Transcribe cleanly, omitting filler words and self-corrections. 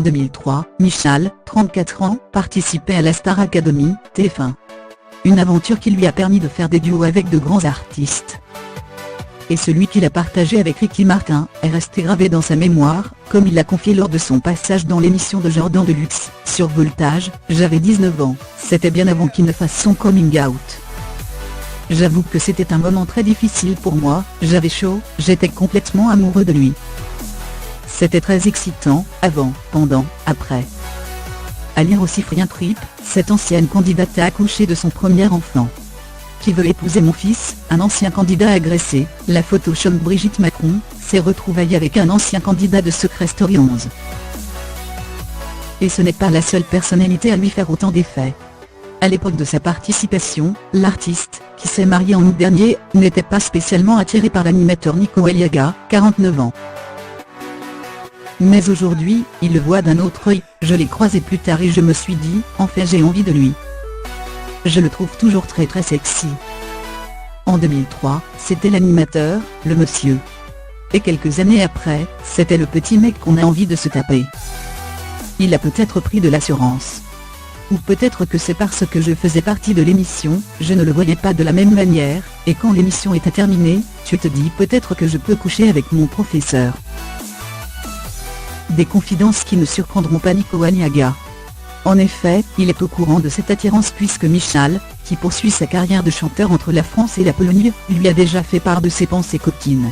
2003, Michal, 34 ans, participait à la Star Academy, TF1. Une aventure qui lui a permis de faire des duos avec de grands artistes. Et celui qu'il a partagé avec Ricky Martin est resté gravé dans sa mémoire, comme il l'a confié lors de son passage dans l'émission de Jordan Deluxe, sur Voltage. J'avais 19 ans, c'était bien avant qu'il ne fasse son coming out. J'avoue que c'était un moment très difficile pour moi, j'avais chaud, j'étais complètement amoureux de lui. C'était très excitant, avant, pendant, après. À lire aussi Frien Trip, cette ancienne candidate a accouché de son premier enfant. Qui veut épouser mon fils, un ancien candidat agressé, la Photoshop Brigitte Macron, s'est retrouvaille avec un ancien candidat de Secret Story 11. Et ce n'est pas la seule personnalité à lui faire autant d'effets. À l'époque de sa participation, l'artiste, qui s'est marié en août dernier, n'était pas spécialement attiré par l'animateur Nico Aliaga, 49 ans. Mais aujourd'hui, il le voit d'un autre œil, je l'ai croisé plus tard et je me suis dit, enfin j'ai envie de lui. Je le trouve toujours très sexy. En 2003, c'était l'animateur, le monsieur. Et quelques années après, c'était le petit mec qu'on a envie de se taper. Il a peut-être pris de l'assurance. Ou peut-être que c'est parce que je faisais partie de l'émission, je ne le voyais pas de la même manière, et quand l'émission était terminée, tu te dis peut-être que je peux coucher avec mon professeur. Des confidences qui ne surprendront pas Nico Aliaga. En effet, il est au courant de cette attirance puisque Michal, qui poursuit sa carrière de chanteur entre la France et la Pologne, lui a déjà fait part de ses pensées coquines.